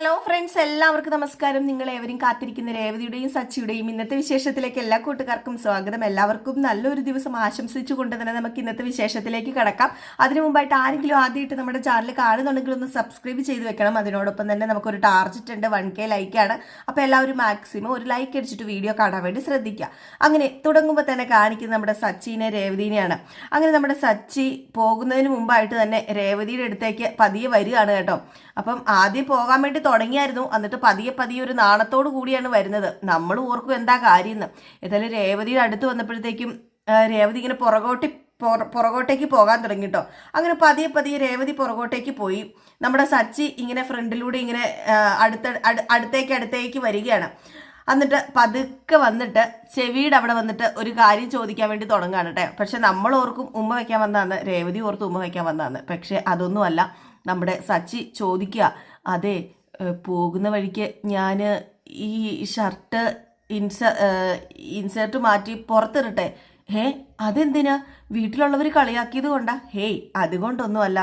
Hello friends, എല്ലാവർക്കും നമസ്കാരം. നിങ്ങൾ ഏവരും കാത്തിരിക്കുന്ന രേവതിയുടെയും സച്ചിയുടെയും ഇന്നത്തെ വിശേഷത്തിലേക്ക് എല്ലാ കൂട്ടുകാർക്കും സ്വാഗതം. എല്ലാവർക്കും നല്ലൊരു ദിവസം ആശംസിച്ചുകൊണ്ട് തന്നെ നമുക്ക് ഇന്നത്തെ വിശേഷത്തിലേക്ക് കടക്കാം. അതിനു മുമ്പായിട്ട് ആരെങ്കിലും ആദ്യമായിട്ട് നമ്മുടെ ചാനൽ കാണുന്നുണ്ടെങ്കിൽ ഒന്ന് സബ്സ്ക്രൈബ് ചെയ്ത് വെക്കണം. അതിനോടൊപ്പം തന്നെ നമുക്കൊരു ടാർജറ്റ് ഉണ്ട്, 1K ലൈക്കാണ്. അപ്പോൾ എല്ലാവരും മാക്സിമം ഒരു ലൈക്ക് അടിച്ചിട്ട് വീഡിയോ കാണാൻ വേണ്ടി ശ്രദ്ധിക്കുക. അങ്ങനെ തുടങ്ങുമ്പോൾ തന്നെ കാണിക്കുന്നത് നമ്മുടെ സച്ചിനെ രേവതിനെയാണ്. അങ്ങനെ നമ്മുടെ സച്ചി പോകുന്നതിന് മുമ്പായിട്ട് തന്നെ രേവതിയുടെ അടുത്തേക്ക് പതിയെ വരികയാണ് കേട്ടോ. അപ്പം ആദ്യം പോകാൻ വേണ്ടി തുടങ്ങിയായിരുന്നു, എന്നിട്ട് പതിയെ പതിയെ ഒരു നാണത്തോടു കൂടിയാണ് വരുന്നത്. നമ്മൾ ഓർക്കും എന്താ കാര്യം എന്ന്. ഏതായാലും രേവതിയുടെ അടുത്ത് വന്നപ്പോഴത്തേക്കും രേവതി ഇങ്ങനെ പുറകോട്ടേക്ക് പോകാൻ തുടങ്ങി കേട്ടോ. അങ്ങനെ പതിയെ പതിയെ രേവതി പുറകോട്ടേക്ക് പോയി. നമ്മുടെ സച്ചി ഇങ്ങനെ ഫ്രണ്ടിലൂടെ ഇങ്ങനെ അടുത്തേക്ക് വരികയാണ്. എന്നിട്ട് പതുക്കെ വന്നിട്ട് ചെവിയുടെ അവിടെ വന്നിട്ട് ഒരു കാര്യം ചോദിക്കാൻ വേണ്ടി തുടങ്ങാണ് കേട്ടോ. പക്ഷെ നമ്മൾ ഓർക്കും ഉമ്മ വയ്ക്കാൻ വന്നതാണ്, രേവതി ഓർത്ത് ഉമ്മ വയ്ക്കാൻ വന്നതാണ്. പക്ഷെ അതൊന്നുമല്ല. നമ്മുടെ സച്ചി ചോദിക്കുക, അതെ പോകുന്ന വഴിക്ക് ഞാൻ ഈ ഷർട്ട് ഇൻസേർട്ട് മാറ്റി പുറത്തിരട്ടെ. അതെന്തിനാ? വീട്ടിലുള്ളവർ കളിയാക്കിയത് കൊണ്ടാ? അതുകൊണ്ടൊന്നുമല്ല.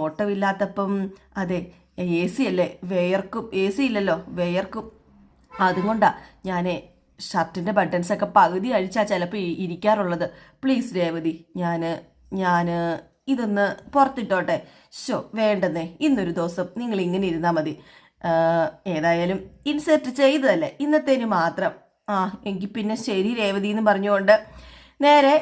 ഓട്ടമില്ലാത്തപ്പം അതെ AC അല്ലേ, വേയർക്കും. AC ഇല്ലല്ലോ, വേയർക്കും. അതുകൊണ്ടാ ഞാൻ ഷർട്ടിൻ്റെ ബട്ടൺസൊക്കെ പകുതി അഴിച്ചാൽ ചിലപ്പോൾ ഇരിക്കാറുള്ളത്. പ്ലീസ് രേവതി, ഞാൻ ഇതൊന്ന് പുറത്തിട്ടോട്ടെ. വേണ്ടെന്നേ, ഇന്നൊരു ദിവസം നിങ്ങൾ ഇങ്ങനെ ഇരുന്നാൽ മതി. ഏതായാലും ഇൻസേർട്ട് ചെയ്തതല്ലേ, ഇന്നത്തേന് മാത്രം. എങ്കിൽ പിന്നെ ശരി രേവതി എന്ന് പറഞ്ഞുകൊണ്ട് നേരെ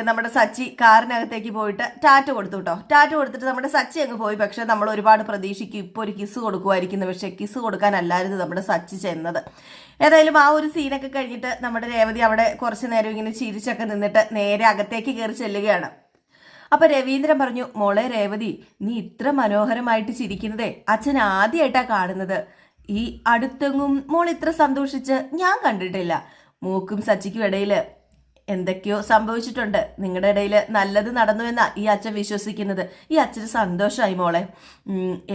നമ്മുടെ സച്ചി കാറിനകത്തേക്ക് പോയിട്ട് ടാറ്റ കൊടുത്തു കേട്ടോ. ടാറ്റ കൊടുത്തിട്ട് നമ്മുടെ സച്ചി അങ്ങ് പോയി. പക്ഷെ നമ്മൾ ഒരുപാട് പ്രതീക്ഷിക്കും ഇപ്പോൾ ഒരു കിസ് കൊടുക്കുമായിരിക്കുന്നു. പക്ഷെ കിസ് കൊടുക്കാനല്ലായിരുന്നു നമ്മുടെ സച്ചി ചെന്നത്. ഏതായാലും ആ ഒരു സീനൊക്കെ കഴിഞ്ഞിട്ട് നമ്മുടെ രേവതി അവിടെ കുറച്ച് നേരം ഇങ്ങനെ ചിരിച്ചൊക്കെ നിന്നിട്ട് നേരെ അകത്തേക്ക് കയറി ചെല്ലുകയാണ്. അപ്പൊ രവീന്ദ്രൻ പറഞ്ഞു, മോളെ രേവതി, നീ ഇത്ര മനോഹരമായിട്ട് ചിരിക്കുന്നതേ അച്ഛൻ ആദ്യമായിട്ടാ കാണുന്നത്. ഈ അടുത്തെങ്ങും മോൾ ഇത്ര സന്തോഷിച്ച് ഞാൻ കണ്ടിട്ടില്ല. മൂക്കും സച്ചിക്കും ഇടയിൽ എന്തൊക്കെയോ സംഭവിച്ചിട്ടുണ്ട്. നിങ്ങളുടെ ഇടയിൽ നല്ലത് നടന്നു എന്നാ ഈ അച്ഛൻ വിശ്വസിക്കുന്നത്. ഈ അച്ഛന് സന്തോഷമായി മോളെ.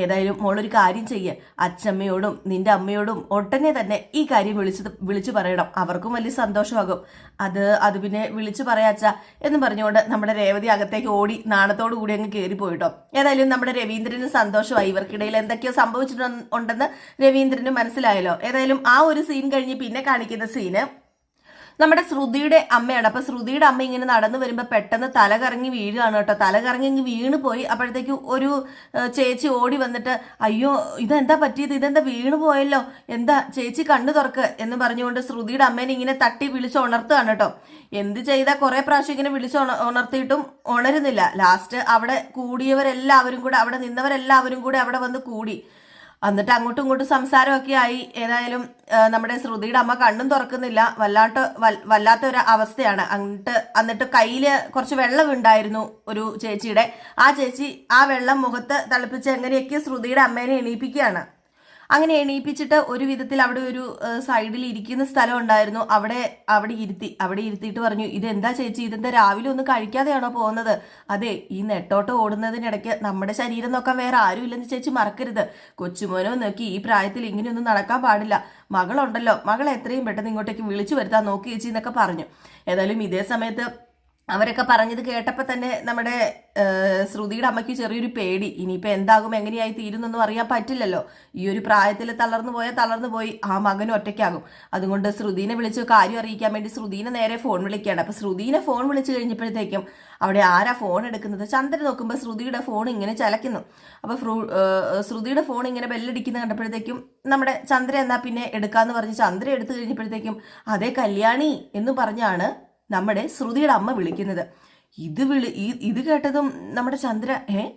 ഏതായാലും മോളൊരു കാര്യം ചെയ്യ്, അച്ഛമ്മയോടും നിന്റെ അമ്മയോടും ഒട്ടനെ തന്നെ ഈ കാര്യം വിളിച്ചു പറയണം. അവർക്കും വലിയ സന്തോഷമാകും. അത് പിന്നെ വിളിച്ചു പറയാച്ച എന്ന് പറഞ്ഞുകൊണ്ട് നമ്മുടെ രേവതി അകത്തേക്ക് ഓടി നാണത്തോടു കൂടി അങ്ങ് കയറി പോയിട്ടോ. ഏതായാലും നമ്മുടെ രവീന്ദ്രന് സന്തോഷമായി. ഇവർക്കിടയിൽ എന്തൊക്കെയോ സംഭവിച്ചിട്ടുണ്ടെന്ന് രവീന്ദ്രന് മനസ്സിലായല്ലോ. ഏതായാലും ആ ഒരു സീൻ കഴിഞ്ഞ് പിന്നെ കാണിക്കുന്ന സീന് നമ്മുടെ ശ്രുതിയുടെ അമ്മയാണ്. അപ്പൊ ശ്രുതിയുടെ അമ്മ ഇങ്ങനെ നടന്നു വരുമ്പോ പെട്ടെന്ന് തല കറങ്ങി വീഴുകയാണ് കേട്ടോ. തല കറങ്ങി ഇങ്ങ് വീണ് പോയി. അപ്പോഴത്തേക്ക് ഒരു ചേച്ചി ഓടി വന്നിട്ട്, അയ്യോ ഇതെന്താ പറ്റിയത്, ഇതെന്താ വീണ് പോയല്ലോ, എന്താ ചേച്ചി കണ്ണു തുറക്ക് എന്ന് പറഞ്ഞുകൊണ്ട് ശ്രുതിയുടെ അമ്മേനെ ഇങ്ങനെ തട്ടി വിളിച്ച് ഉണർത്തുകയാണ് കേട്ടോ. എന്ത് ചെയ്താൽ കുറെ പ്രാവശ്യം ഇങ്ങനെ വിളിച്ച് ഉണർത്തിയിട്ടും ഉണരുന്നില്ല. ലാസ്റ്റ് അവിടെ കൂടിയവരെല്ലാവരും കൂടെ, അവിടെ നിന്നവരെല്ലാവരും കൂടെ അവിടെ വന്ന് കൂടി. എന്നിട്ട് അങ്ങോട്ടും ഇങ്ങോട്ടും സംസാരമൊക്കെ ആയി. ഏതായാലും നമ്മുടെ ശ്രുതിയുടെ അമ്മ കണ്ണും തുറക്കുന്നില്ല. വല്ലാത്തൊരു അവസ്ഥയാണ്. എന്നിട്ട് കയ്യിൽ കുറച്ച് വെള്ളം ഉണ്ടായിരുന്നു ഒരു ചേച്ചിയുടെ. ആ ചേച്ചി ആ വെള്ളം മുഖത്ത് തിളപ്പിച്ച് എങ്ങനെയൊക്കെ ശ്രുതിയുടെ അമ്മേനെ എണീപ്പിക്കുകയാണ്. അങ്ങനെ എണീപ്പിച്ചിട്ട് ഒരു വിധത്തിൽ അവിടെ ഒരു സൈഡിൽ ഇരിക്കുന്ന സ്ഥലം ഉണ്ടായിരുന്നു. അവിടെ ഇരുത്തിയിട്ട് പറഞ്ഞു, ഇതെന്താ ചേച്ചി, ഇതെന്താ രാവിലെ ഒന്നും കഴിക്കാതെയാണോ പോകുന്നത്? അതെ, ഈ നെട്ടോട്ടം ഓടുന്നതിനിടയ്ക്ക് നമ്മുടെ ശരീരം നോക്കാൻ വേറെ ആരും ഇല്ലെന്ന് ചേച്ചി മറക്കരുത്. കൊച്ചുമോനോ നോക്കി ഈ പ്രായത്തിൽ ഇങ്ങനെയൊന്നും നടക്കാൻ പാടില്ല. മകളുണ്ടല്ലോ, മകളെ എത്രയും പെട്ടെന്ന് ഇങ്ങോട്ടേക്ക് വിളിച്ചു വരുത്താൻ നോക്കി ചേച്ചി എന്നൊക്കെ പറഞ്ഞു. ഏതായാലും ഇതേ സമയത്ത് അവരൊക്കെ പറഞ്ഞത് കേട്ടപ്പോൾ തന്നെ നമ്മുടെ ശ്രുതിയുടെ അമ്മയ്ക്ക് ചെറിയൊരു പേടി. ഇനിയിപ്പോൾ എന്താകും, എങ്ങനെയായി തീരുന്നൊന്നും അറിയാൻ പറ്റില്ലല്ലോ. ഈ ഒരു പ്രായത്തിൽ തളർന്നു പോയി ആ മകനും ഒറ്റയ്ക്കാകും. അതുകൊണ്ട് ശ്രുതിനെ വിളിച്ച് കാര്യം അറിയിക്കാൻ വേണ്ടി ശ്രുതിനെ നേരെ ഫോൺ വിളിക്കുകയാണ്. അപ്പോൾ ശ്രുതിനെ ഫോൺ വിളിച്ചു കഴിഞ്ഞപ്പോഴത്തേക്കും അവിടെ ആരാ ഫോൺ എടുക്കുന്നത്? ചന്ദ്രൻ നോക്കുമ്പോൾ ശ്രുതിയുടെ ഫോൺ ഇങ്ങനെ ചലക്കുന്നു. അപ്പോൾ ശ്രുതിയുടെ ഫോൺ ഇങ്ങനെ ബെല്ലടിക്കുന്ന കണ്ടപ്പോഴത്തേക്കും നമ്മുടെ ചന്ദ്ര എന്നാ പിന്നെ എടുക്കാന്ന് പറഞ്ഞ് ചന്ദ്ര എടുത്തു കഴിഞ്ഞപ്പോഴത്തേക്കും അതേ കല്യാണി എന്ന് പറഞ്ഞാണ് നമ്മുടെ ശ്രുതിയുടെ അമ്മ വിളിക്കുന്നത്. ഇത് കേട്ടതും നമ്മുടെ ചന്ദ്ര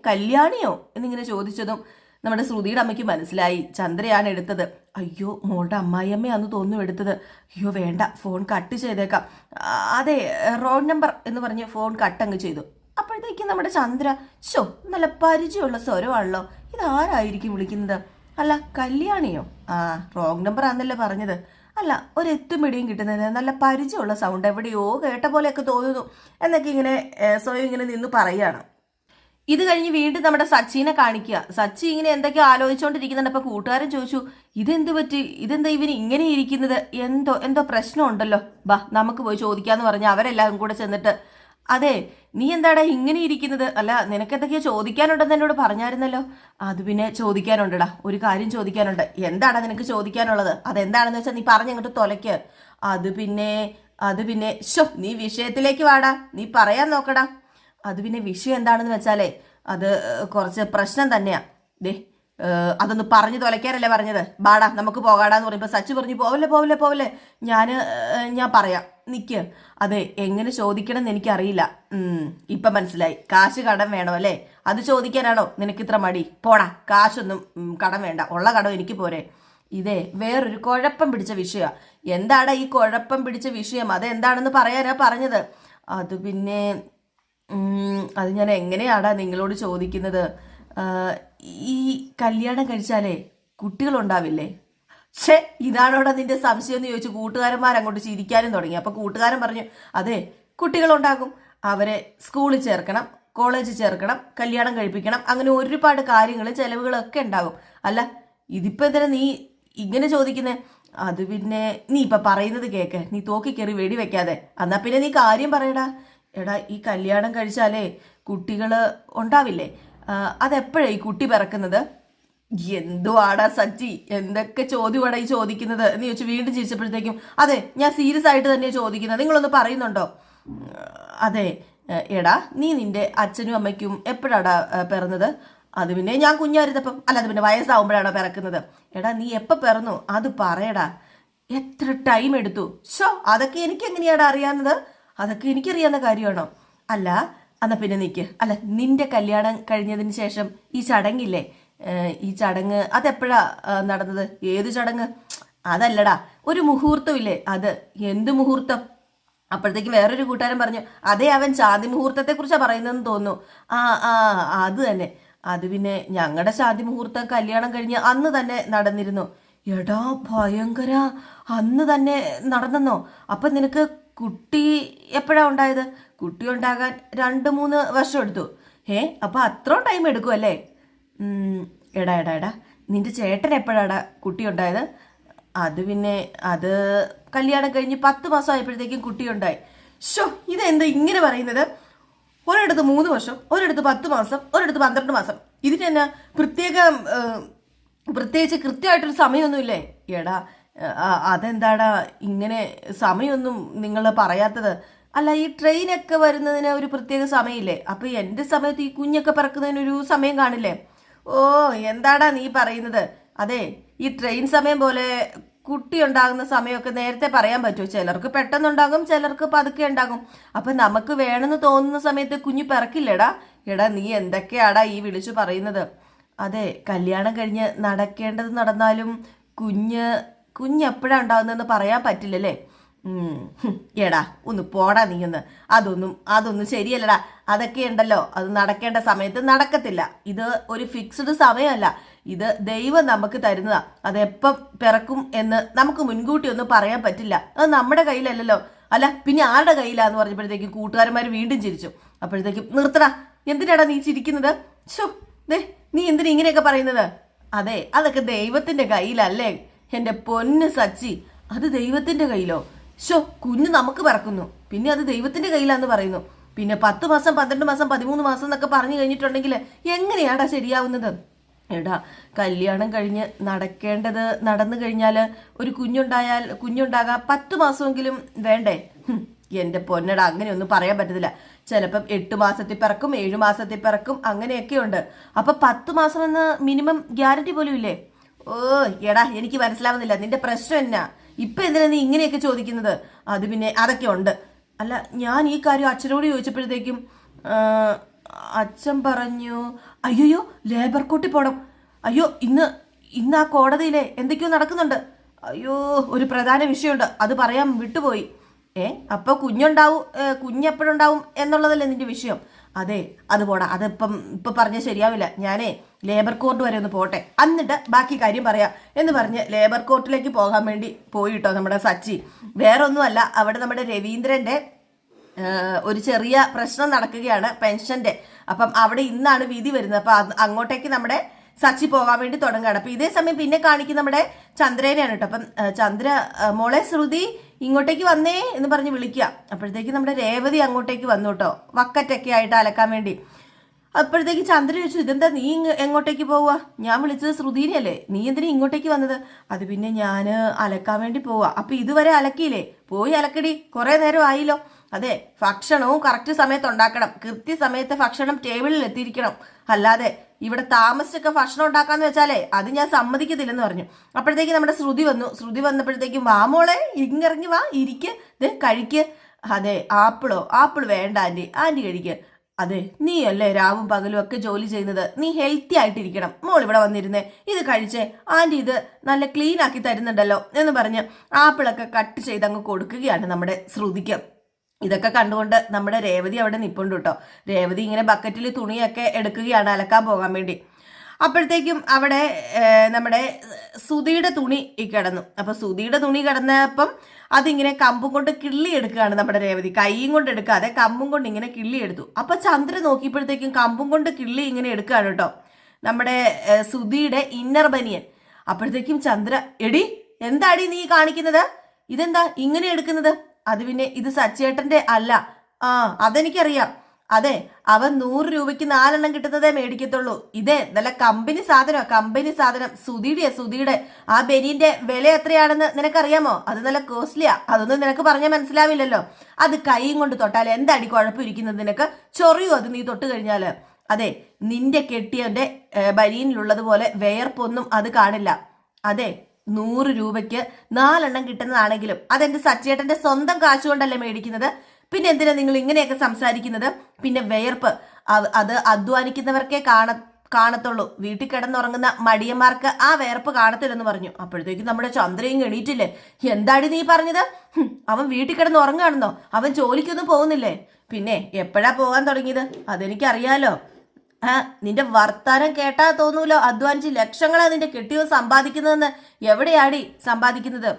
കല്യാണിയോ എന്നിങ്ങനെ ചോദിച്ചതും നമ്മുടെ ശ്രുതിയുടെ അമ്മയ്ക്ക് മനസ്സിലായി ചന്ദ്രയാണ് എടുത്തത്. അയ്യോ മോളുടെ അമ്മായിയമ്മയാന്ന് തോന്നുന്നു എടുത്തത്. അയ്യോ വേണ്ട, ഫോൺ കട്ട് ചെയ്തേക്കാം. അതെ റോങ് നമ്പർ എന്ന് പറഞ്ഞ് ഫോൺ കട്ടങ്ങ് ചെയ്തു. അപ്പോഴത്തേക്കും നമ്മുടെ ചന്ദ്ര, നല്ല പരിചയമുള്ള സ്വരമാണല്ലോ, ഇതാരായിരിക്കും വിളിക്കുന്നത്? അല്ല കല്യാണിയോ? റോങ് നമ്പർ ആണെന്നല്ലേ പറഞ്ഞത്. അല്ല, ഒരു എത്തുമിടിയും കിട്ടുന്നത് നല്ല പരിചയമുള്ള സൗണ്ട്, എവിടെയോ കേട്ട പോലെയൊക്കെ തോന്നുന്നു എന്നൊക്കെ ഇങ്ങനെ സ്വയം ഇങ്ങനെ നിന്ന് പറയുകയാണ്. ഇത് കഴിഞ്ഞ് വീണ്ടും നമ്മുടെ സച്ചിനെ കാണിക്കുക. സച്ചി ഇങ്ങനെ എന്തൊക്കെയോ ആലോചിച്ചുകൊണ്ടിരിക്കുന്നുണ്ട്. അപ്പൊ കൂട്ടുകാരൻ ചോദിച്ചു, ഇതെന്ത് പറ്റി, ഇതെന്താ ഇവന് ഇങ്ങനെ ഇരിക്കുന്നത്, എന്തോ പ്രശ്നമുണ്ടല്ലോ, ബാ നമുക്ക് പോയി ചോദിക്കാന്ന് പറഞ്ഞ് അവരെല്ലാവരും കൂടെ ചെന്നിട്ട് അതെ, നീ എന്താടാ ഇങ്ങനെ ഇരിക്കുന്നത്? അല്ല, നിനക്ക് എന്തൊക്കെയോ ചോദിക്കാനുണ്ടെന്ന് എന്നോട് പറഞ്ഞായിരുന്നല്ലോ. അത് പിന്നെ ചോദിക്കാനുണ്ടടാ, ഒരു കാര്യം ചോദിക്കാനുണ്ട്. എന്താടാ നിനക്ക് ചോദിക്കാനുള്ളത്? അതെന്താണെന്ന് വെച്ചാൽ നീ പറഞ്ഞങ്ങോട്ട് തൊലയ്ക്ക്. അത് പിന്നെ നീ വിഷയത്തിലേക്ക് വാടാ, നീ പറയാൻ നോക്കടാ. അത് പിന്നെ വിഷയം എന്താണെന്ന് വെച്ചാലേ അത് കുറച്ച് പ്രശ്നം തന്നെയാ. ദേ, അതൊന്ന് പറഞ്ഞു തൊലയ്ക്കാനല്ലേ പറഞ്ഞത്. ബാടാ നമുക്ക് പോകാടാന്ന് പറയുമ്പോ സച്ചു പറഞ്ഞു പോവല്ലേ പോവല്ലേ പോവല്ലേ. ഞാൻ പറയാം, നിക്ക്. അതെ, എങ്ങനെ ചോദിക്കണം എന്ന് എനിക്കറിയില്ല. ഇപ്പൊ മനസ്സിലായി. കാശ് കടം വേണോ അല്ലേ? അത് ചോദിക്കാനാണോ നിനക്ക് ഇത്ര മടി? പോടാ, കാശൊന്നും കടം വേണ്ട, ഉള്ള കടം എനിക്ക് പോരെ. ഇതേ വേറൊരു കുഴപ്പം പിടിച്ച വിഷയമാ. എന്താടാ ഈ കുഴപ്പം പിടിച്ച വിഷയം? അതെന്താണെന്ന് പറയാനാ പറഞ്ഞത്. അത് പിന്നെ അത് ഞാൻ എങ്ങനെയാടാ നിങ്ങളോട് ചോദിക്കുന്നത്? ഈ കല്യാണം കഴിച്ചാലേ കുട്ടികളുണ്ടാവില്ലേ? ഛേ, ഇതാണോടാ നിന്റെ സംശയം എന്ന് ചോദിച്ചു കൂട്ടുകാരന്മാരങ്ങോട്ട് ചിരിക്കാനും തുടങ്ങി. അപ്പൊ കൂട്ടുകാരൻ പറഞ്ഞു, അതെ, കുട്ടികളുണ്ടാകും. അവരെ സ്കൂളിൽ ചേർക്കണം, കോളേജിൽ ചേർക്കണം, കല്യാണം കഴിപ്പിക്കണം, അങ്ങനെ ഒരുപാട് കാര്യങ്ങൾ ചെലവുകളൊക്കെ ഉണ്ടാകും. അല്ല, ഇതിപ്പോ എന്തിനാ നീ ഇങ്ങനെ ചോദിക്കുന്നേ? അത് പിന്നെ നീ ഇപ്പൊ പറയുന്നത് കേക്ക്, നീ തോക്കി കയറി വെടി വെക്കാതെ. എന്നാ പിന്നെ നീ കാര്യം പറയടാ. എടാ, ഈ കല്യാണം കഴിച്ചാലേ കുട്ടികള് ഉണ്ടാവില്ലേ? അതെപ്പോഴാ ഈ കുട്ടി പിറക്കുന്നത്? എന്തുവാടാ സച്ചി, എന്തൊക്കെ ചോദ്യമാടാ ഈ ചോദിക്കുന്നത് എന്ന് ചോദിച്ചു വീണ്ടും ചിരിച്ചപ്പോഴത്തേക്കും, അതെ, ഞാൻ സീരിയസ് ആയിട്ട് തന്നെ ചോദിക്കുന്നത്, നിങ്ങളൊന്ന് പറയുന്നുണ്ടോ? അതെ, എടാ, നീ നിന്റെ അച്ഛനും അമ്മയ്ക്കും എപ്പോഴാടാ പിറന്നത്? അത് പിന്നെ ഞാൻ കുഞ്ഞായിരുന്നപ്പം. അല്ല, അത് പിന്നെ വയസ്സാവുമ്പോഴാണോ പിറക്കുന്നത്? എടാ, നീ എപ്പോൾ പിറന്നു അത് പറയടാ. എത്ര ടൈം എടുത്തു? അതൊക്കെ എനിക്ക് എങ്ങനെയാടാ അറിയാവുന്നത്? അതൊക്കെ എനിക്കറിയാവുന്ന കാര്യമാണോ? അല്ല, എന്നാ പിന്നെ നിൽക്ക്. അല്ല, നിന്റെ കല്യാണം കഴിഞ്ഞതിന് ശേഷം ഈ ചടങ്ങില്ലേ, ഈ ചടങ്ങ് അതെപ്പോഴാ നടന്നത്? ഏത് ചടങ്ങ്? അതല്ലടാ, ഒരു മുഹൂർത്തം ഇല്ലേ, അത്. എന്ത് മുഹൂർത്തം? അപ്പോഴത്തേക്ക് വേറൊരു കൂട്ടുകാരൻ പറഞ്ഞു, അതേ, അവൻ ശാന്തി മുഹൂർത്തത്തെ കുറിച്ചാണ് പറയുന്നതെന്ന് തോന്നുന്നു. ആ ആ അത് തന്നെ. അത് പിന്നെ ഞങ്ങളുടെ ശാന്തി മുഹൂർത്തം കല്യാണം കഴിഞ്ഞ് അന്ന് തന്നെ നടന്നിരുന്നു. എടാ ഭയങ്കര, അന്ന് തന്നെ നടന്നെന്നോ? അപ്പൊ നിനക്ക് കുട്ടി എപ്പോഴാ ഉണ്ടായത്? കുട്ടി ഉണ്ടാകാൻ 2-3 വർഷം എടുത്തു. അപ്പൊ അത്രയും ടൈം എടുക്കുമല്ലേ? എടാ എടാ എടാ, നിന്റെ ചേട്ടൻ എപ്പോഴാടാ കുട്ടി ഉണ്ടായത്? അത് പിന്നെ അത് കല്യാണം കഴിഞ്ഞ് 10 മാസം ആയപ്പോഴത്തേക്കും കുട്ടിയുണ്ടായി. ഇതെന്താ ഇങ്ങനെ പറയുന്നത്? ഒരിടത്ത് 3 വർഷം, ഒരിടത്ത് 10 മാസം, ഒരിടത്ത് 12 മാസം. ഇതിന് തന്നെ പ്രത്യേകിച്ച് കൃത്യമായിട്ടൊരു സമയമൊന്നുമില്ലേ? എടാ, അതെന്താടാ ഇങ്ങനെ സമയമൊന്നും നിങ്ങൾ പറയാത്തത്? അല്ല, ഈ ട്രെയിനൊക്കെ വരുന്നതിന് ഒരു പ്രത്യേക സമയമില്ലേ? അപ്പൊ എൻ്റെ സമയത്ത് ഈ കുഞ്ഞൊക്കെ പിറക്കുന്നതിനൊരു സമയം കാണില്ലേ? ഓ, എന്താടാ നീ പറയുന്നത്? അതെ, ഈ ട്രെയിൻ സമയം പോലെ കുട്ടി ഉണ്ടാകുന്ന സമയമൊക്കെ നേരത്തെ പറയാൻ പറ്റുമോ? ചിലർക്ക് പെട്ടെന്നുണ്ടാകും, ചിലർക്ക് പതുക്കെ ഉണ്ടാകും. അപ്പൊ നമുക്ക് വേണമെന്ന് തോന്നുന്ന സമയത്ത് കുഞ്ഞ് പിറക്കില്ലേടാ? എടാ, നീ എന്തൊക്കെയാടാ ഈ വിളിച്ചു പറയുന്നത്? അതെ, കല്യാണം കഴിഞ്ഞ് നടക്കേണ്ടത് നടന്നാലും കുഞ്ഞ് എപ്പോഴാണ് ഉണ്ടാകുന്നതെന്ന് പറയാൻ പറ്റില്ലല്ലേ? എടാ, ഒന്ന് പോടാ നീ ഒന്ന്. അതൊന്നും ശരിയല്ലടാ. അതൊക്കെ ഉണ്ടല്ലോ, അത് നടക്കേണ്ട സമയത്ത് നടക്കത്തില്ല. ഇത് ഒരു ഫിക്സ്ഡ് സമയമല്ല, ഇത് ദൈവം നമുക്ക് തരുന്നതാ. അതെപ്പം പിറക്കും എന്ന് നമുക്ക് മുൻകൂട്ടി ഒന്നും പറയാൻ പറ്റില്ല. അത് നമ്മുടെ കയ്യിലല്ലല്ലോ. അല്ല, പിന്നെ ആരുടെ കയ്യിലാന്ന് പറഞ്ഞപ്പോഴത്തേക്കും കൂട്ടുകാരന്മാർ വീണ്ടും ചിരിച്ചു. അപ്പോഴത്തേക്കും നിർത്തടാ, എന്തിനാടാ നീ ചിരിക്കുന്നത്? നീ എന്തിനാ ഇങ്ങനെയൊക്കെ പറയുന്നത്? അതെ, അതൊക്കെ ദൈവത്തിന്റെ കയ്യിലല്ലേ എന്റെ പൊന്ന് സച്ചി. അത് ദൈവത്തിന്റെ കയ്യിലോ? കുഞ്ഞ് നമുക്ക് പിറക്കുന്നു, പിന്നെ അത് ദൈവത്തിന്റെ കയ്യിലാന്ന് പറയുന്നു. പിന്നെ 10 മാസം, 12 മാസം, 13 മാസം എന്നൊക്കെ പറഞ്ഞു കഴിഞ്ഞിട്ടുണ്ടെങ്കിൽ എങ്ങനെയാടാ ശരിയാവുന്നത്? എടാ, കല്യാണം കഴിഞ്ഞ് നടക്കേണ്ടത് നടന്നു കഴിഞ്ഞാൽ ഒരു കുഞ്ഞുണ്ടാകാൻ 10 മാസമെങ്കിലും വേണ്ടേ? എന്റെ പൊന്നടാ, അങ്ങനെയൊന്നും പറയാൻ പറ്റത്തില്ല. ചിലപ്പം 8 മാസത്തിൽ പിറക്കും, 7 മാസത്തിൽ പിറക്കും, അങ്ങനെയൊക്കെ ഉണ്ട്. അപ്പൊ 10 മാസം എന്ന മിനിമം ഗ്യാരണ്ടി പോലും ഇല്ലേ? ഓ എടാ, എനിക്ക് മനസ്സിലാവുന്നില്ല നിന്റെ പ്രശ്നം എന്നാ. ഇപ്പൊ എന്തിനാ നീ ഇങ്ങനെയൊക്കെ ചോദിക്കുന്നത്? അത് പിന്നെ അതൊക്കെ ഉണ്ട്. അല്ല, ഞാൻ ഈ കാര്യം അച്ഛനോട് ചോദിച്ചപ്പോഴത്തേക്കും അച്ഛൻ പറഞ്ഞു, അയ്യോ ലേബർ കോർട്ടിൽ പോണം. അയ്യോ, ഇന്ന് ആ കോടതിയിലെ എന്തൊക്കെയോ നടക്കുന്നുണ്ട്. അയ്യോ, ഒരു പ്രധാന വിഷയമുണ്ട്, അത് പറയാൻ വിട്ടുപോയി. അപ്പൊ കുഞ്ഞെപ്പോഴുണ്ടാവും എന്നുള്ളതല്ലേ നിന്റെ വിഷയം? അതെ, അത് പോടാ, ഇപ്പൊ പറഞ്ഞാൽ ശരിയാവില്ല. ഞാനേ ലേബർ കോർട്ട് വരെ ഒന്ന് പോട്ടെ, എന്നിട്ട് ബാക്കി കാര്യം പറയാം എന്ന് പറഞ്ഞ് ലേബർ കോർട്ടിലേക്ക് പോകാൻ വേണ്ടി പോയിട്ടോ നമ്മുടെ സച്ചി. വേറെ ഒന്നുമല്ല, അവിടെ നമ്മുടെ രവീന്ദ്രന്റെ ഒരു ചെറിയ പ്രശ്നം നടക്കുകയാണ് പെൻഷന്റെ. അപ്പം അവിടെ ഇന്നാണ് വിധി വരുന്നത്. അപ്പൊ അങ്ങോട്ടേക്ക് നമ്മുടെ സച്ചി പോകാൻ വേണ്ടി തുടങ്ങുകയാണ്. അപ്പൊ ഇതേ സമയം പിന്നെ കാണിക്കുന്ന നമ്മുടെ ചന്ദ്രേനെയാണ് കേട്ടോ. അപ്പം ചന്ദ്ര, മോളെ ശ്രുതി, ഇങ്ങോട്ടേക്ക് വന്നേ എന്ന് പറഞ്ഞ് വിളിക്കുക. അപ്പോഴത്തേക്ക് നമ്മുടെ രേവതി അങ്ങോട്ടേക്ക് വന്നു കേട്ടോ, വക്കറ്റൊക്കെ ആയിട്ട് അലക്കാൻ വേണ്ടി. അപ്പോഴത്തേക്ക് ചന്ദ്രൻ ചോദിച്ചു, ഇതെന്താ നീ എങ്ങോട്ടേക്ക് പോവുക? ഞാൻ വിളിച്ചത് ശ്രുതിനെയല്ലേ, നീ എന്തിനാ ഇങ്ങോട്ടേക്ക് വന്നത്? അത് പിന്നെ ഞാൻ അലക്കാൻ വേണ്ടി പോവാ. അപ്പൊ ഇതുവരെ അലക്കിയില്ലേ? പോയി അലക്കടി, കുറെ നേരം ആയില്ലോ. അതെ, ഭക്ഷണവും കറക്റ്റ് സമയത്ത് ഉണ്ടാക്കണം, കൃത്യസമയത്ത് ഭക്ഷണം ടേബിളിൽ എത്തിയിരിക്കണം. അല്ലാതെ ഇവിടെ താമസിച്ചൊക്കെ ഭക്ഷണം ഉണ്ടാക്കാന്ന് വെച്ചാലേ അത് ഞാൻ സമ്മതിക്കത്തില്ലെന്ന് പറഞ്ഞു. അപ്പോഴത്തേക്ക് നമ്മുടെ ശ്രുതി വന്നു. ശ്രുതി വന്നപ്പോഴത്തേക്കും, വാ മോളെ, ഇങ്ങിറങ്ങി വാ, ഇരിക്ക്, ഇത് കഴിക്ക്. അതെ, ആപ്പിൾ വേണ്ട ആന്റി, ആന്റി കഴിക്ക്. അതെ, നീയല്ലേ രാവും പകലും ഒക്കെ ജോലി ചെയ്യുന്നത്, നീ ഹെൽത്തി ആയിട്ടിരിക്കണം. മോൾ ഇവിടെ വന്നിരുന്നേ, ഇത് കഴിച്ചേ, ആന്റി ഇത് നല്ല ക്ലീൻ ആക്കി തരുന്നുണ്ടല്ലോ എന്ന് പറഞ്ഞ് ആപ്പിളൊക്കെ കട്ട് ചെയ്ത് അങ്ങ് കൊടുക്കുകയാണ് നമ്മുടെ ശ്രുതിക്ക്. ഇതൊക്കെ കണ്ടുകൊണ്ട് നമ്മുടെ രേവതി അവിടെ നിൽപ്പുണ്ട് കേട്ടോ. രേവതി ഇങ്ങനെ ബക്കറ്റിൽ തുണിയൊക്കെ എടുക്കുകയാണ് അലക്കാൻ പോകാൻ വേണ്ടി. അപ്പോഴത്തേക്കും അവിടെ നമ്മുടെ സുധിയുടെ തുണി കിടന്നു. അപ്പൊ സുധിയുടെ തുണി കിടന്നപ്പം അതിങ്ങനെ കമ്പും കൊണ്ട് കിള്ളി എടുക്കുകയാണ് നമ്മുടെ രേവതി. കൈയും കൊണ്ട് എടുക്കാതെ കമ്പും കൊണ്ട് ഇങ്ങനെ കിള്ളി എടുത്തു. അപ്പൊ ചന്ദ്രൻ നോക്കിയപ്പോഴത്തേക്കും കമ്പും കൊണ്ട് കിള്ളി ഇങ്ങനെ എടുക്കുകയാണ് കേട്ടോ നമ്മുടെ സുധിയുടെ ഇന്നർ ബനിയൻ. അപ്പോഴത്തേക്കും ചന്ദ്ര, എടി എന്താടി നീ കാണിക്കുന്നത്? ഇതെന്താ ഇങ്ങനെ എടുക്കുന്നത്? അത് പിന്നെ ഇത് സച്ചേട്ടന്റെ അല്ല. ആ, അതെനിക്കറിയാം. അതെ, അവൻ 100 രൂപയ്ക്ക് 4 എണ്ണം കിട്ടുന്നതേ മേടിക്കത്തുള്ളൂ. ഇതേ നല്ല കമ്പനി സാധനം. സുധിയുടെ ആ ബനിയന്റെ വില എത്രയാണെന്ന് നിനക്കറിയാമോ? അത് നല്ല കോസ്റ്റ്ലിയാ. അതൊന്നും നിനക്ക് പറഞ്ഞാൽ മനസ്സിലാവില്ലല്ലോ. അത് കൈയും കൊണ്ട് തൊട്ടാൽ എന്താടി കുഴപ്പമിരിക്കുന്നത് നിനക്ക്? ചൊറിയോ അത് നീ തൊട്ട് കഴിഞ്ഞാല്? അതെ, നിന്റെ കെട്ടിയവന്റെ ബനിയനിലുള്ളതുപോലെ വേർപ്പൊന്നും അത് കാണില്ല. അതെ, 100 രൂപയ്ക്ക് 4 എണ്ണം കിട്ടുന്നതാണെങ്കിലും അതെന്റെ സച്ചേട്ടന്റെ സ്വന്തം കാശുകൊണ്ടല്ലേ മേടിക്കുന്നത്. പിന്നെ എന്തിനാ നിങ്ങൾ ഇങ്ങനെയൊക്കെ സംസാരിക്കുന്നത്? പിന്നെ വേർപ്പ് അത് അധ്വാനിക്കുന്നവർക്കേ കാണത്തുള്ളൂ, വീട്ടിൽ കിടന്നുറങ്ങുന്ന മടിയന്മാർക്ക് ആ വേർപ്പ് കാണത്തില്ലെന്ന് പറഞ്ഞു. അപ്പോഴത്തേക്കും നമ്മുടെ ചന്ദ്രയും എണീറ്റില്ലേ, എന്താടി നീ പറഞ്ഞത്? അവൻ വീട്ടിൽ കിടന്ന് ഉറങ്ങുകയാണെന്നോ? അവൻ ജോലിക്കൊന്നും പോകുന്നില്ലേ? പിന്നെ എപ്പോഴാ പോകാൻ തുടങ്ങിയത്? അതെനിക്കറിയാലോ. നിന്റെ വർത്താനം കേട്ടാ തോന്നൂലോ അധ്വാനിച്ച് ലക്ഷങ്ങളാ നിന്റെ കെട്ടിയോ സമ്പാദിക്കുന്നതെന്ന്. എവിടെയാടി സമ്പാദിക്കുന്നത്?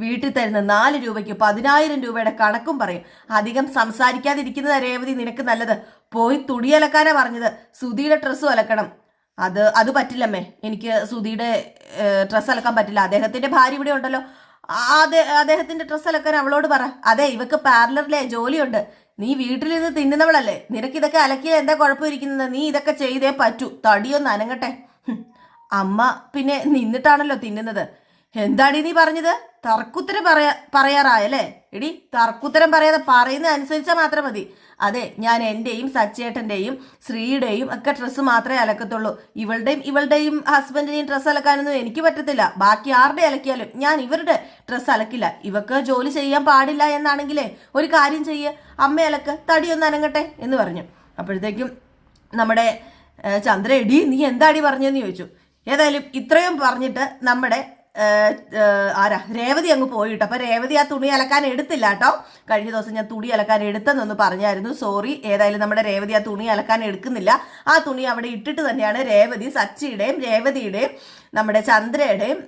വീട്ടിൽ തരുന്ന 4 രൂപയ്ക്ക് 10,000 രൂപയുടെ കണക്കും പറയും. അധികം സംസാരിക്കാതിരിക്കുന്നതാ രേവതി നിനക്ക് നല്ലത്. പോയി തുണി അലക്കാനാ പറഞ്ഞത്. സുധിയുടെ ഡ്രസ്സും അലക്കണം. അത് പറ്റില്ലമ്മേ, എനിക്ക് സുധിയുടെ ഡ്രസ്സ് അലക്കാൻ പറ്റില്ല. അദ്ദേഹത്തിന്റെ ഭാര്യ ഇവിടെ ഉണ്ടല്ലോ, അദ്ദേഹത്തിന്റെ ഡ്രസ്സ് അലക്കാൻ അവളോട് പറ. അതെ, ഇവക്ക് പാർലറിലെ ജോലിയുണ്ട്. നീ വീട്ടിലിരുന്ന് തിന്നുന്നവളല്ലേ, നിനക്ക് ഇതൊക്കെ അലക്കിയാൽ എന്താ കുഴപ്പമിരിക്കുന്നത്? നീ ഇതൊക്കെ ചെയ്തേ പറ്റൂ, തടിയൊന്ന് അനങ്ങട്ടെ. അമ്മ പിന്നെ നിന്നിട്ടാണല്ലോ തിന്നുന്നത്. എന്താടി നീ പറഞ്ഞത്? തർക്കുത്തരം പറയാറായല്ലേ? എടി, തർക്കുത്തരം പറയാതെ പറയുന്നത് അനുസരിച്ചാൽ മാത്രം മതി. അതെ, ഞാൻ എന്റെയും സച്ചേട്ടന്റെയും ശ്രീയുടെയും ഒക്കെ ഡ്രസ്സ് മാത്രമേ അലക്കത്തുള്ളൂ. ഇവളുടെയും ഹസ്ബൻഡിന്റെയും ഡ്രസ്സ് അലക്കാനൊന്നും എനിക്ക് പറ്റത്തില്ല. ബാക്കി ആരുടെ അലക്കിയാലും ഞാൻ ഇവരുടെ ഡ്രസ്സ് അലക്കില്ല. ഇവക്ക് ജോലി ചെയ്യാൻ പാടില്ല എന്നാണെങ്കിലേ ഒരു കാര്യം ചെയ്യ്, അമ്മ അലക്ക്, തടിയൊന്ന് അനങ്ങട്ടെ എന്ന് പറഞ്ഞു. അപ്പോഴത്തേക്കും നമ്മുടെ ചന്ദ്ര, എടി നീ എന്താടി പറഞ്ഞെന്ന് ചോദിച്ചു. ഏതായാലും ഇത്രയും പറഞ്ഞിട്ട് നമ്മുടെ രേവതി അങ്ങ് പോയിട്ട്. അപ്പൊ രേവതി ആ തുണി അലക്കാൻ എടുത്തില്ല കേട്ടോ. കഴിഞ്ഞ ദിവസം ഞാൻ തുണി അലക്കാൻ എടുത്തെന്നൊന്ന് പറഞ്ഞായിരുന്നു, സോറി. ഏതായാലും നമ്മുടെ രേവതി ആ തുണി അലക്കാൻ എടുക്കുന്നില്ല. ആ തുണി അവിടെ ഇട്ടിട്ട് തന്നെയാണ് രേവതി സച്ചിയുടെയും രേവതിയുടെയും നമ്മുടെ ചന്ദ്രയുടെയും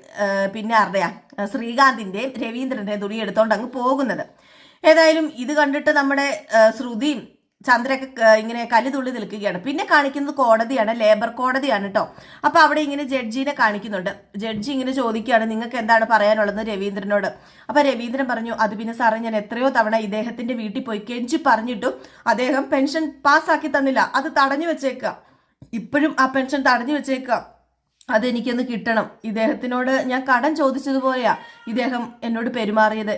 പിന്നെ ആരുടെയാ ശ്രീകാന്തിന്റെയും രവീന്ദ്രന്റെയും തുണി എടുത്തോണ്ട് അങ്ങ് പോകുന്നത്. ഏതായാലും ഇത് കണ്ടിട്ട് നമ്മുടെ ശ്രുതിയും ചന്ദ്രയൊക്കെ ഇങ്ങനെ കല്ലുതുള്ളി നിൽക്കുകയാണ്. പിന്നെ കാണിക്കുന്നത് കോടതിയാണ്, ലേബർ കോടതിയാണ് കേട്ടോ. അപ്പൊ അവിടെ ഇങ്ങനെ ജഡ്ജിനെ കാണിക്കുന്നുണ്ട്. ജഡ്ജി ഇങ്ങനെ ചോദിക്കുകയാണ്, നിങ്ങൾക്ക് എന്താണ് പറയാനുള്ളത് രവീന്ദ്രനോട്. അപ്പൊ രവീന്ദ്രൻ പറഞ്ഞു, അത് പിന്നെ സാറേ, ഞാൻ എത്രയോ തവണ ഇദ്ദേഹത്തിന്റെ വീട്ടിൽ പോയി കെഞ്ചി പറഞ്ഞിട്ടും അദ്ദേഹം പെൻഷൻ പാസ്സാക്കി തന്നില്ല. അത് തടഞ്ഞു വെച്ചേക്കുക, ഇപ്പോഴും ആ പെൻഷൻ തടഞ്ഞു വെച്ചേക്കുക. അതെനിക്കൊന്ന് കിട്ടണം. ഇദ്ദേഹത്തിനോട് ഞാൻ കടം ചോദിച്ചതുപോലെയാ ഇദ്ദേഹം എന്നോട് പെരുമാറിയത്.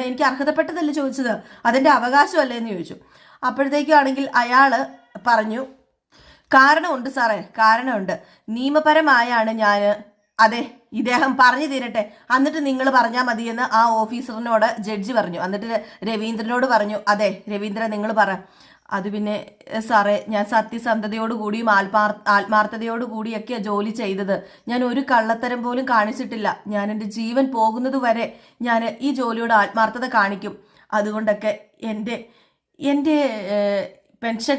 എനിക്ക് അർഹതപ്പെട്ടതല്ലേ ചോദിച്ചത്, അതെന്റെ അവകാശമല്ലേ എന്ന് ചോദിച്ചു. അപ്പോഴത്തേക്കാണെങ്കിൽ അയാള് പറഞ്ഞു, കാരണമുണ്ട് സാറേ, കാരണമുണ്ട്. നിയമപരമായാണ് അതെ, ഇദ്ദേഹം പറഞ്ഞു തീരട്ടെ, എന്നിട്ട് നിങ്ങൾ പറഞ്ഞാൽ മതിയെന്ന് ആ ഓഫീസറിനോട് ജഡ്ജി പറഞ്ഞു. എന്നിട്ട് രവീന്ദ്രനോട് പറഞ്ഞു, അതെ രവീന്ദ്രൻ നിങ്ങൾ പറ. അത് പിന്നെ സാറേ, ഞാൻ സത്യസന്ധതയോടുകൂടിയും ആത്മാർത്ഥതയോടുകൂടിയൊക്കെ ജോലി ചെയ്തത്. ഞാൻ ഒരു കള്ളത്തരം പോലും കാണിച്ചിട്ടില്ല. ഞാൻ എൻ്റെ ജീവൻ പോകുന്നത് വരെ ഞാൻ ഈ ജോലിയോട് ആത്മാർത്ഥത കാണിക്കും. അതുകൊണ്ടൊക്കെ എൻ്റെ പെൻഷൻ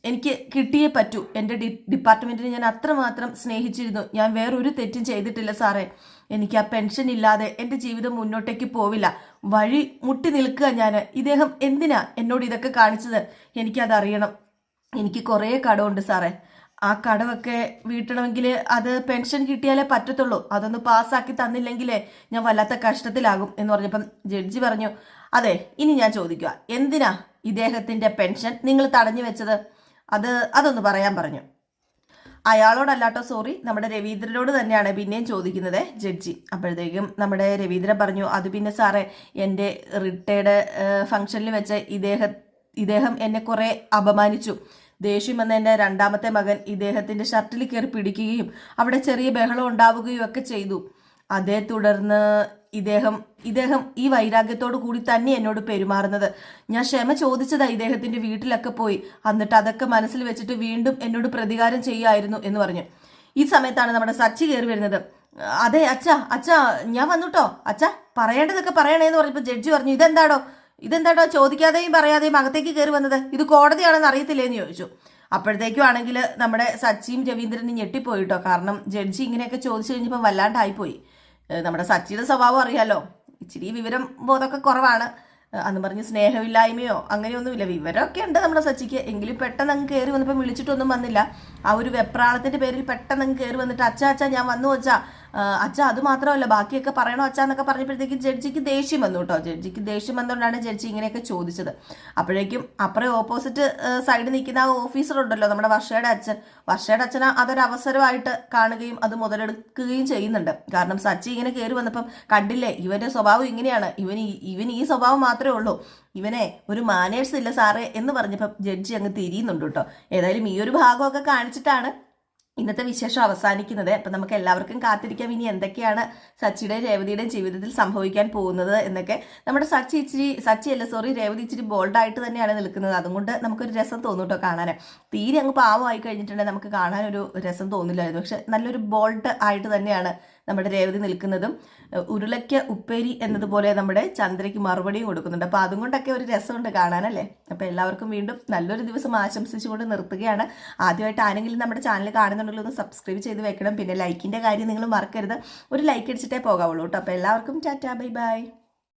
എനിക്ക് കിട്ടിയേ പറ്റൂ. എൻ്റെ ഡിപ്പാർട്ട്മെന്റിനെ ഞാൻ അത്രമാത്രം സ്നേഹിച്ചിരുന്നു. ഞാൻ വേറൊരു തെറ്റും ചെയ്തിട്ടില്ല സാറേ. എനിക്ക് ആ പെൻഷൻ ഇല്ലാതെ എൻ്റെ ജീവിതം മുന്നോട്ടേക്ക് പോവില്ല. വഴി മുട്ടി നിൽക്കുക ഞാൻ. ഇദ്ദേഹം എന്തിനാ എന്നോട് ഇതൊക്കെ കാണിച്ചത്? എനിക്കതറിയണം. എനിക്ക് കുറേ കടമുണ്ട് സാറേ. ആ കടമൊക്കെ വീട്ടണമെങ്കിൽ അത് പെൻഷൻ കിട്ടിയാലേ പറ്റത്തുള്ളൂ. അതൊന്ന് പാസ്സാക്കി തന്നില്ലെങ്കിലേ ഞാൻ വല്ലാത്ത കഷ്ടത്തിലാകും എന്ന് പറഞ്ഞപ്പം ജഡ്ജി പറഞ്ഞു, അതെ ഇനി ഞാൻ ചോദിക്കുക, എന്തിനാ ഇദ്ദേഹത്തിന്റെ പെൻഷൻ നിങ്ങൾ തടഞ്ഞു വെച്ചത്? അതൊന്ന് പറയാൻ പറഞ്ഞു. അയാളോടല്ലാട്ടോ സോറി, നമ്മുടെ രവീന്ദ്രനോട് തന്നെയാണ് പിന്നെയും ചോദിക്കുന്നത് ജഡ്ജി. അപ്പോഴത്തേക്കും നമ്മുടെ രവീന്ദ്രൻ പറഞ്ഞു, അത് പിന്നെ സാറേ എൻ്റെ റിട്ടയർഡ് ഫംഗ്ഷനിൽ വെച്ച് ഇദ്ദേഹം എന്നെ കുറെ അപമാനിച്ചു. ദേഷ്യം വന്ന എൻ്റെ രണ്ടാമത്തെ മകൻ ഇദ്ദേഹത്തിന്റെ ഷർട്ടിൽ കയറി പിടിക്കുകയും അവിടെ ചെറിയ ബഹളം ഉണ്ടാവുകയും ഒക്കെ ചെയ്തു. അതേ തുടർന്ന് ഇദ്ദേഹം ഈ വൈരാഗ്യത്തോടു കൂടി തന്നെ എന്നോട് പെരുമാറുന്നത്. ഞാൻ ക്ഷമ ചോദിച്ചതാ ഇദ്ദേഹത്തിന്റെ വീട്ടിലൊക്കെ പോയി, എന്നിട്ട് അതൊക്കെ മനസ്സിൽ വെച്ചിട്ട് വീണ്ടും എന്നോട് പ്രതികാരം ചെയ്യുമായിരുന്നു എന്ന് പറഞ്ഞു. ഈ സമയത്താണ് നമ്മുടെ സച്ചി കയറി വരുന്നത്. അതെ അച്ഛാ ഞാൻ വന്നുട്ടോ, അച്ഛാ പറയേണ്ടതൊക്കെ പറയണേന്ന് പറഞ്ഞപ്പോൾ ജഡ്ജി പറഞ്ഞു, ഇതെന്താടോ ചോദിക്കാതെയും പറയാതെയും അകത്തേക്ക് കയറി വന്നത്? ഇത് കോടതിയാണെന്ന് അറിയത്തില്ലേന്ന് ചോദിച്ചു. അപ്പോഴത്തേക്കും ആണെങ്കിൽ നമ്മുടെ സച്ചിയും രവീന്ദ്രനും ഞെട്ടിപ്പോയിട്ടോ. കാരണം ജഡ്ജി ഇങ്ങനെയൊക്കെ ചോദിച്ചു കഴിഞ്ഞപ്പോൾ വല്ലാണ്ടായിപ്പോയി. നമ്മുടെ സച്ചിയുടെ സ്വഭാവം അറിയാലോ, ഇച്ചിരി വിവരം ബോധമൊക്കെ കുറവാണ്. അന്ന് പറഞ്ഞ് സ്നേഹമില്ലായ്മയോ അങ്ങനെയൊന്നുമില്ല, വിവരമൊക്കെ ഉണ്ട് നമ്മുടെ സച്ചിക്ക്. എങ്കിലും പെട്ടെന്ന് അങ്ങ് കയറി വന്നപ്പോൾ വിളിച്ചിട്ടൊന്നും വന്നില്ല. ആ ഒരു വെപ്രാളത്തിന്റെ പേരിൽ പെട്ടെന്ന് അങ്ങ് കയറി വന്നിട്ട് അച്ഛാ ഞാൻ വന്നു അച്ഛാ അത് മാത്രമല്ല ബാക്കിയൊക്കെ പറയണോ അച്ഛാ എന്നൊക്കെ പറഞ്ഞപ്പോഴത്തേക്കും ജഡ്ജിക്ക് ദേഷ്യം വന്നു കേട്ടോ. ജഡ്ജിക്ക് ദേഷ്യം വന്നുകൊണ്ടാണ് ജഡ്ജി ഇങ്ങനെയൊക്കെ ചോദിച്ചത്. അപ്പോഴേക്കും അപ്പുറം ഓപ്പോസിറ്റ് സൈഡിൽ നിൽക്കുന്ന ആ ഓഫീസർ ഉണ്ടല്ലോ, നമ്മുടെ വർഷയുടെ അച്ഛൻ അതൊരു അവസരമായിട്ട് കാണുകയും അത് മുതലെടുക്കുകയും ചെയ്യുന്നുണ്ട്. കാരണം സച്ചി ഇങ്ങനെ കയറി വന്നപ്പം കണ്ടില്ലേ ഇവന്റെ സ്വഭാവം ഇങ്ങനെയാണ്, ഇവൻ ഈ സ്വഭാവം മാത്രമേ ഉള്ളൂ, ഇവനെ ഒരു മാനേഴ്സ് ഇല്ല സാറേ എന്ന് പറഞ്ഞപ്പം ജഡ്ജി അങ്ങ് തിരിയുന്നുണ്ട് കേട്ടോ. ഏതായാലും ഈ ഒരു ഭാഗമൊക്കെ കാണിച്ചിട്ടാണ് ഇന്നത്തെ വിശേഷം അവസാനിക്കുന്നത്. അപ്പം നമുക്ക് എല്ലാവർക്കും കാത്തിരിക്കാം ഇനി എന്തൊക്കെയാണ് സച്ചിയുടെയും രേവതിയുടെയും ജീവിതത്തിൽ സംഭവിക്കാൻ പോകുന്നത് എന്നൊക്കെ. നമ്മുടെ രേവതി ഇച്ചിരി ബോൾഡായിട്ട് തന്നെയാണ് നിൽക്കുന്നത്. അതുകൊണ്ട് നമുക്കൊരു രസം തോന്നും കേട്ടോ കാണാൻ. തീരെ അങ്ങ് പാവമായി കഴിഞ്ഞിട്ടുണ്ടെങ്കിൽ നമുക്ക് കാണാനൊരു രസം തോന്നില്ലായിരുന്നു. പക്ഷെ നല്ലൊരു ബോൾഡ് ആയിട്ട് തന്നെയാണ് നമ്മുടെ രേവതി നിൽക്കുന്നതും. ഉരുളയ്ക്ക് ഉപ്പേരി എന്നതുപോലെ നമ്മുടെ ചന്ദ്രയ്ക്ക് മറുപടിയും കൊടുക്കുന്നുണ്ട്. അപ്പോൾ അതുകൊണ്ടൊക്കെ ഒരു രസമുണ്ട് കാണാനല്ലേ. അപ്പോൾ എല്ലാവർക്കും വീണ്ടും നല്ലൊരു ദിവസം ആശംസിച്ചുകൊണ്ട് നിർത്തുകയാണ്. ആദ്യമായിട്ട് ആരെങ്കിലും നമ്മുടെ ചാനൽ കാണുന്നുണ്ടെങ്കിൽ ഒന്ന് സബ്സ്ക്രൈബ് ചെയ്ത് വെക്കണം. പിന്നെ ലൈക്കിൻ്റെ കാര്യം നിങ്ങൾ മറക്കരുത്, ഒരു ലൈക്ക് അടിച്ചിട്ടേ പോകാവുള്ളൂ കേട്ടോ. അപ്പോൾ എല്ലാവർക്കും ടാറ്റാ ബൈ ബൈ.